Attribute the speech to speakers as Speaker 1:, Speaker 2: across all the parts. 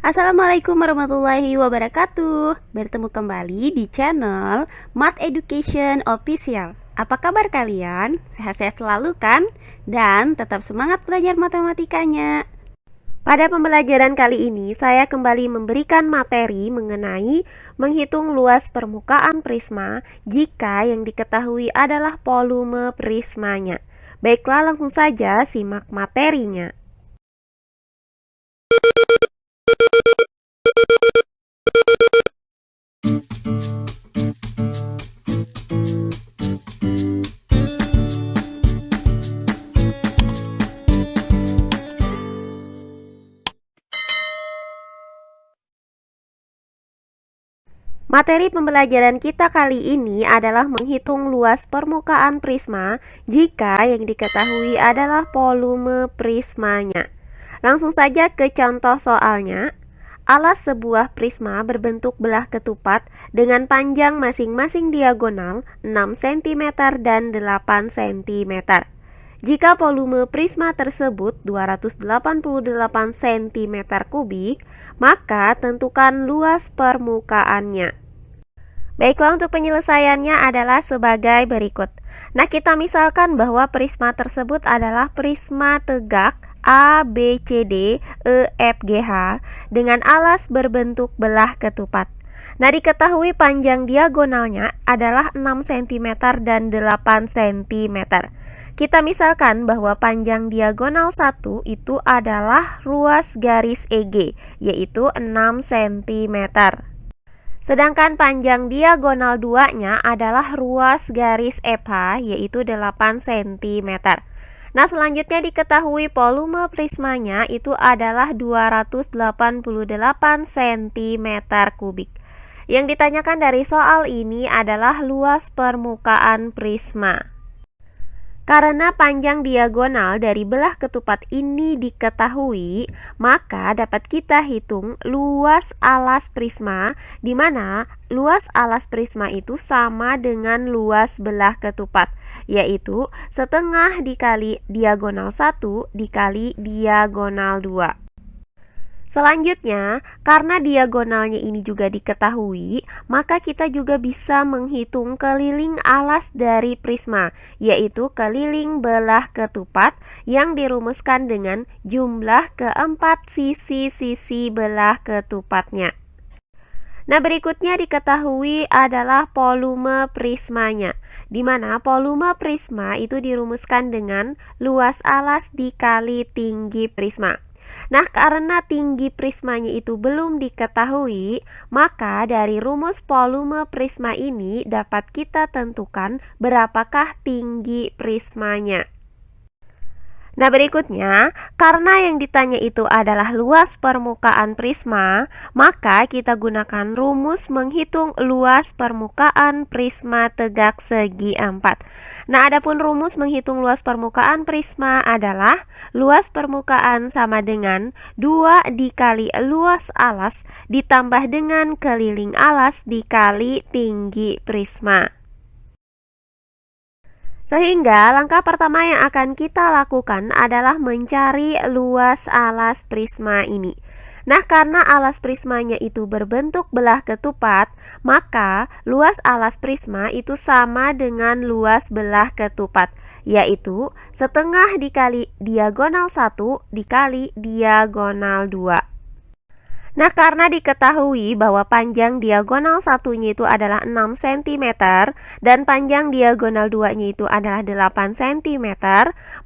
Speaker 1: Assalamualaikum warahmatullahi wabarakatuh. Bertemu kembali di channel Math Education Official. Apa kabar kalian? Sehat-sehat selalu kan? Dan tetap semangat belajar matematikanya. Pada pembelajaran kali ini saya kembali memberikan materi mengenai menghitung luas permukaan prisma jika yang diketahui adalah volume prismanya. Baiklah, langsung saja simak materinya. Materi pembelajaran kita kali ini adalah menghitung luas permukaan prisma jika yang diketahui adalah volume prismanya. Langsung saja ke contoh soalnya. Alas sebuah prisma berbentuk belah ketupat dengan panjang masing-masing diagonal 6 cm dan 8 cm. Jika volume prisma tersebut 288 cm kubik, maka tentukan luas permukaannya. Baiklah, untuk penyelesaiannya adalah sebagai berikut. Nah, kita misalkan bahwa prisma tersebut adalah prisma tegak A, B, C, D, E, F, G, H dengan alas berbentuk belah ketupat. Nah, diketahui panjang diagonalnya adalah 6 cm dan 8 cm. Kita misalkan bahwa panjang diagonal 1 itu adalah ruas garis EG, yaitu 6 cm. Sedangkan panjang diagonal 2-nya adalah ruas garis FH, yaitu 8 cm. Nah, selanjutnya diketahui volume prismanya itu adalah 288 cm kubik. Yang ditanyakan dari soal ini adalah luas permukaan prisma. Karena panjang diagonal dari belah ketupat ini diketahui, maka dapat kita hitung luas alas prisma, di mana luas alas prisma itu sama dengan luas belah ketupat, yaitu setengah dikali diagonal 1 dikali diagonal 2. Selanjutnya, karena diagonalnya ini juga diketahui, maka kita juga bisa menghitung keliling alas dari prisma, yaitu keliling belah ketupat yang dirumuskan dengan jumlah keempat sisi-sisi belah ketupatnya. Nah, berikutnya diketahui adalah volume prismanya, di mana volume prisma itu dirumuskan dengan luas alas dikali tinggi prisma. Nah, karena tinggi prismanya itu belum diketahui, maka dari rumus volume prisma ini dapat kita tentukan berapakah tinggi prismanya. Nah, berikutnya, karena yang ditanya itu adalah luas permukaan prisma, maka kita gunakan rumus menghitung luas permukaan prisma tegak segi 4. Nah, adapun rumus menghitung luas permukaan prisma adalah luas permukaan sama dengan 2 dikali luas alas ditambah dengan keliling alas dikali tinggi prisma. Sehingga langkah pertama yang akan kita lakukan adalah mencari luas alas prisma ini. Nah, karena alas prismanya itu berbentuk belah ketupat, maka luas alas prisma itu sama dengan luas belah ketupat, yaitu setengah dikali diagonal 1 dikali diagonal 2. Nah, karena diketahui bahwa panjang diagonal satunya itu adalah 6 cm dan panjang diagonal 2-nya itu adalah 8 cm,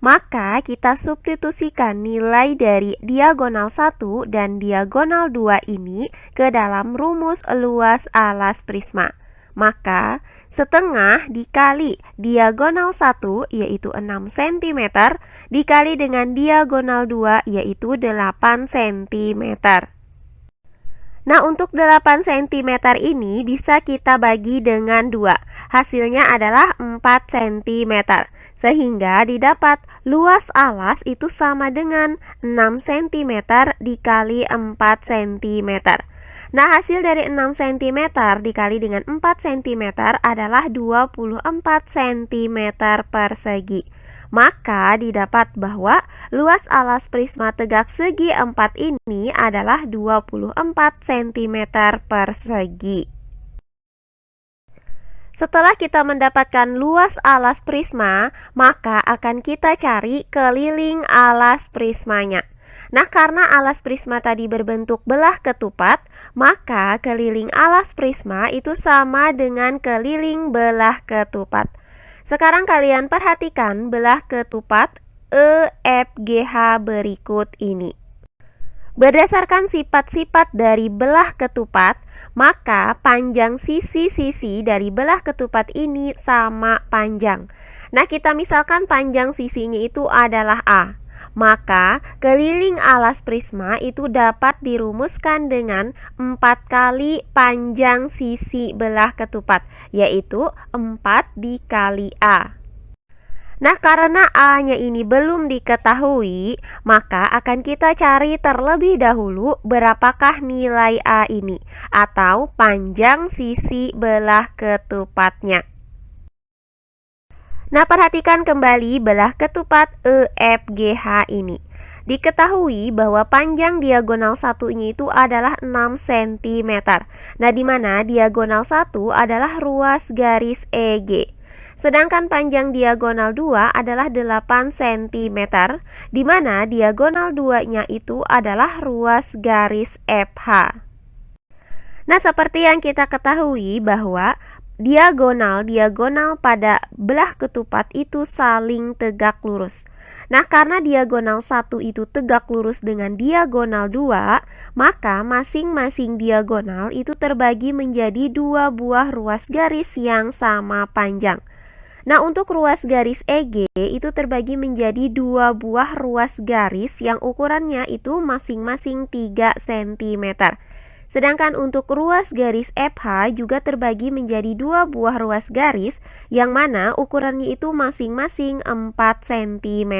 Speaker 1: maka kita substitusikan nilai dari diagonal 1 dan diagonal 2 ini ke dalam rumus luas alas prisma. Maka setengah dikali diagonal 1 yaitu 6 cm dikali dengan diagonal 2 yaitu 8 cm. Nah, untuk 8 cm ini bisa kita bagi dengan 2. Hasilnya adalah 4 cm. Sehingga didapat luas alas itu sama dengan 6 cm dikali 4 cm. Nah, hasil dari 6 cm dikali dengan 4 cm adalah 24 cm persegi. Maka didapat bahwa luas alas prisma tegak segi 4 ini adalah 24 cm persegi. Setelah kita mendapatkan luas alas prisma, maka akan kita cari keliling alas prismanya. Nah, karena alas prisma tadi berbentuk belah ketupat, maka keliling alas prisma itu sama dengan keliling belah ketupat. Sekarang kalian perhatikan belah ketupat EFGH berikut ini. Berdasarkan sifat-sifat dari belah ketupat, maka panjang sisi-sisi dari belah ketupat ini sama panjang. Nah, kita misalkan panjang sisinya itu adalah A. Maka keliling alas prisma itu dapat dirumuskan dengan 4 kali panjang sisi belah ketupat, yaitu 4 dikali A. Nah, karena A-nya ini belum diketahui, maka akan kita cari terlebih dahulu berapakah nilai A ini, atau panjang sisi belah ketupatnya. Nah, perhatikan kembali belah ketupat EFGH ini. Diketahui bahwa panjang diagonal satunya itu adalah 6 cm. Nah, di mana diagonal 1 adalah ruas garis EG. Sedangkan panjang diagonal 2 adalah 8 cm, di mana diagonal 2-nya itu adalah ruas garis FH. Nah, seperti yang kita ketahui bahwa diagonal pada belah ketupat itu saling tegak lurus. Nah, karena diagonal 1 itu tegak lurus dengan diagonal 2, maka masing-masing diagonal itu terbagi menjadi 2 buah ruas garis yang sama panjang. Nah, untuk ruas garis EG itu terbagi menjadi 2 buah ruas garis yang ukurannya itu masing-masing 3 cm. Sedangkan untuk ruas garis FH juga terbagi menjadi 2 buah ruas garis yang mana ukurannya itu masing-masing 4 cm.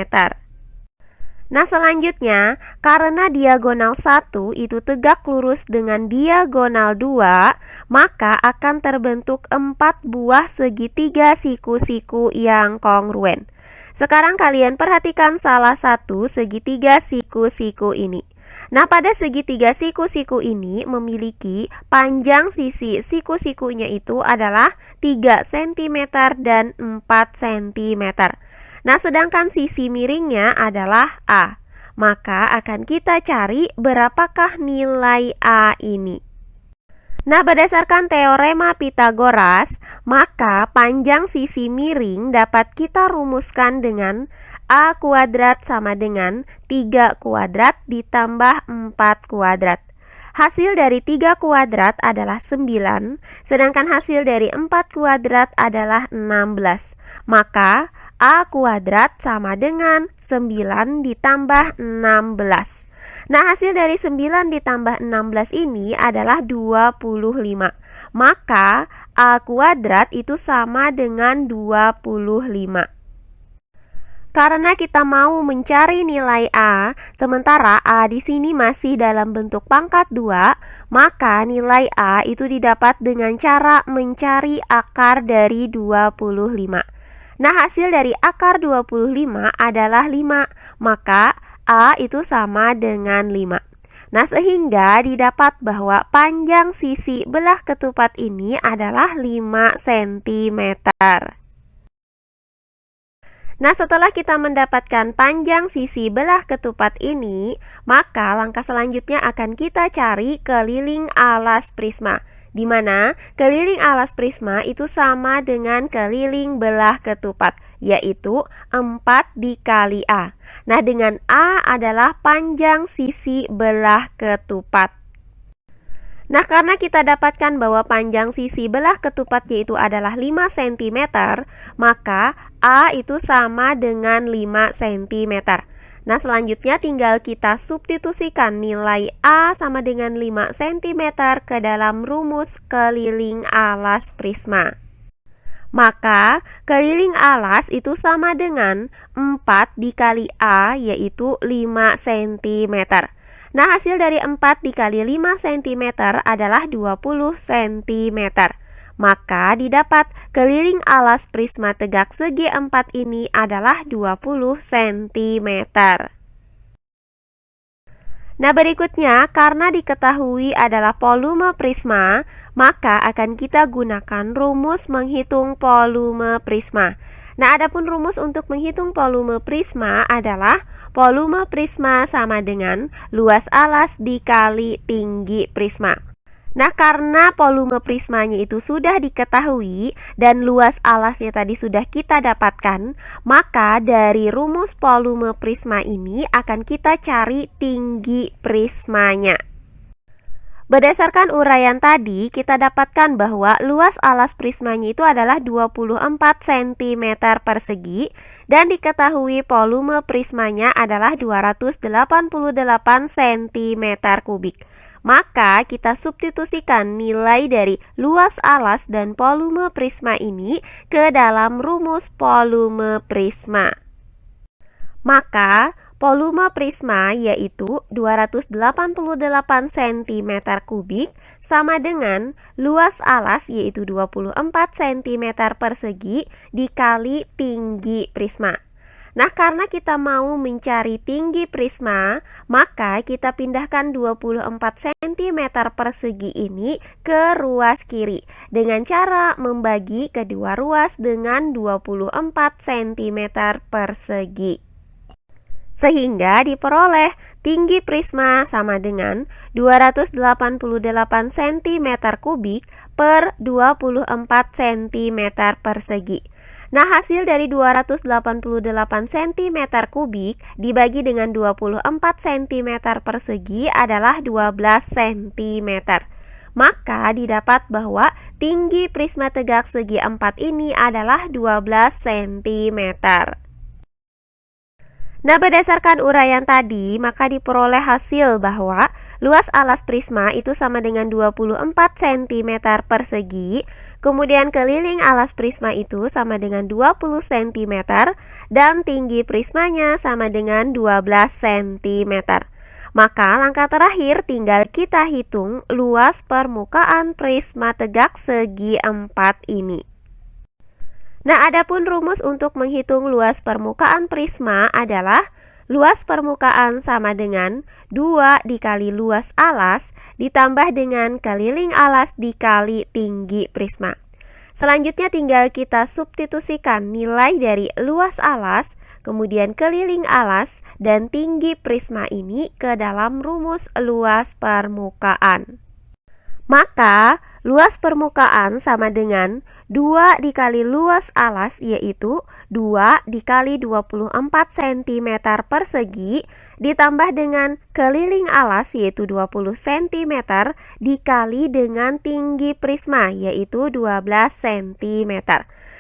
Speaker 1: Nah, selanjutnya, karena diagonal 1 itu tegak lurus dengan diagonal 2, maka akan terbentuk 4 buah segitiga siku-siku yang kongruen. Sekarang kalian perhatikan salah satu segitiga siku-siku ini. Nah, pada segitiga siku-siku ini memiliki panjang sisi siku-sikunya itu adalah 3 cm dan 4 cm. Nah, sedangkan sisi miringnya adalah A. Maka akan kita cari berapakah nilai A ini. Nah, berdasarkan teorema Pythagoras, maka panjang sisi miring dapat kita rumuskan dengan A kuadrat sama dengan 3 kuadrat ditambah 4 kuadrat. Hasil dari 3 kuadrat adalah 9, sedangkan hasil dari 4 kuadrat adalah 16. Maka A kuadrat sama dengan 9 ditambah 16. Nah, hasil dari 9 ditambah 16 ini adalah 25. Maka A kuadrat itu sama dengan 25. Karena kita mau mencari nilai A, sementara A di sini masih dalam bentuk pangkat 2, maka nilai A itu didapat dengan cara mencari akar dari 25. Nah, hasil dari akar 25 adalah 5, maka A itu sama dengan 5. Nah, sehingga didapat bahwa panjang sisi belah ketupat ini adalah 5 cm. Nah, setelah kita mendapatkan panjang sisi belah ketupat ini, maka langkah selanjutnya akan kita cari keliling alas prisma, di mana keliling alas prisma itu sama dengan keliling belah ketupat, yaitu 4 dikali A. Nah, dengan A adalah panjang sisi belah ketupat. Nah, karena kita dapatkan bahwa panjang sisi belah ketupatnya itu adalah 5 cm, maka A itu sama dengan 5 cm. Nah, selanjutnya tinggal kita substitusikan nilai A sama dengan 5 cm ke dalam rumus keliling alas prisma. Maka keliling alas itu sama dengan 4 dikali A, yaitu 5 cm. Nah, hasil dari 4 dikali 5 cm adalah 20 cm. Maka didapat keliling alas prisma tegak segi 4 ini adalah 20 cm. Nah, berikutnya, karena diketahui adalah volume prisma, maka akan kita gunakan rumus menghitung volume prisma. Nah, adapun rumus untuk menghitung volume prisma adalah volume prisma sama dengan luas alas dikali tinggi prisma. Nah, karena volume prismanya itu sudah diketahui dan luas alasnya tadi sudah kita dapatkan, maka dari rumus volume prisma ini akan kita cari tinggi prismanya. Berdasarkan uraian tadi, kita dapatkan bahwa luas alas prismanya itu adalah 24 cm persegi dan diketahui volume prismanya adalah 288 cm kubik. Maka kita substitusikan nilai dari luas alas dan volume prisma ini ke dalam rumus volume prisma. Maka volume prisma yaitu 288 cm kubik sama dengan luas alas yaitu 24 cm persegi dikali tinggi prisma. Nah, karena kita mau mencari tinggi prisma, maka kita pindahkan 24 cm persegi ini ke ruas kiri dengan cara membagi kedua ruas dengan 24 cm persegi. Sehingga diperoleh tinggi prisma sama dengan 288 cm kubik per 24 cm persegi. Nah, hasil dari 288 cm kubik dibagi dengan 24 cm persegi adalah 12 cm. Maka didapat bahwa tinggi prisma tegak segi 4 ini adalah 12 cm. Nah, berdasarkan uraian tadi, maka diperoleh hasil bahwa luas alas prisma itu sama dengan 24 cm persegi, kemudian keliling alas prisma itu sama dengan 20 cm, dan tinggi prismanya sama dengan 12 cm. Maka langkah terakhir tinggal kita hitung luas permukaan prisma tegak segi 4 ini. Nah, adapun rumus untuk menghitung luas permukaan prisma adalah luas permukaan sama dengan 2 dikali luas alas ditambah dengan keliling alas dikali tinggi prisma. Selanjutnya tinggal kita substitusikan nilai dari luas alas, kemudian keliling alas, dan tinggi prisma ini ke dalam rumus luas permukaan. Maka luas permukaan sama dengan 2 dikali luas alas yaitu 2 dikali 24 cm persegi ditambah dengan keliling alas yaitu 20 cm dikali dengan tinggi prisma yaitu 12 cm.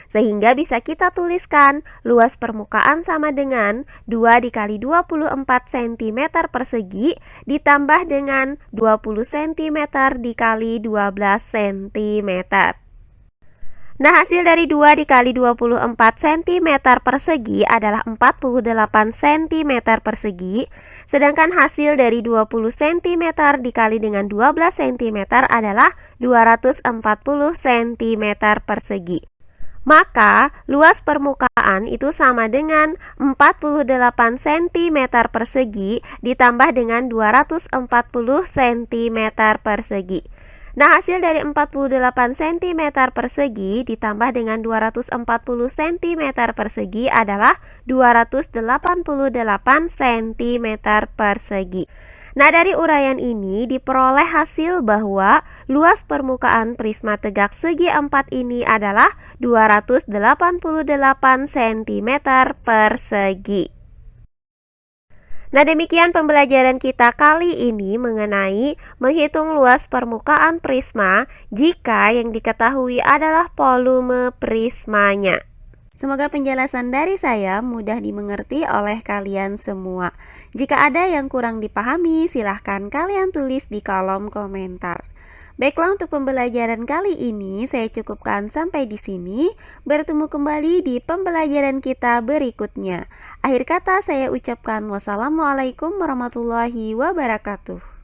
Speaker 1: Sehingga bisa kita tuliskan luas permukaan sama dengan 2 dikali 24 cm persegi ditambah dengan 20 cm dikali 12 cm. Nah, hasil dari 2 dikali 24 cm persegi adalah 48 cm persegi, sedangkan hasil dari 20 cm dikali dengan 12 cm adalah 240 cm persegi. Maka luas permukaan itu sama dengan 48 cm persegi ditambah dengan 240 cm persegi. Nah, hasil dari 48 cm persegi ditambah dengan 240 cm persegi adalah 288 cm persegi. Nah, dari uraian ini diperoleh hasil bahwa luas permukaan prisma tegak segi 4 ini adalah 288 cm persegi. Nah, demikian pembelajaran kita kali ini mengenai menghitung luas permukaan prisma jika yang diketahui adalah volume prismanya. Semoga penjelasan dari saya mudah dimengerti oleh kalian semua. Jika ada yang kurang dipahami, silahkan kalian tulis di kolom komentar. Baiklah, untuk pembelajaran kali ini saya cukupkan sampai di sini. Bertemu kembali di pembelajaran kita berikutnya. Akhir kata saya ucapkan wassalamualaikum warahmatullahi wabarakatuh.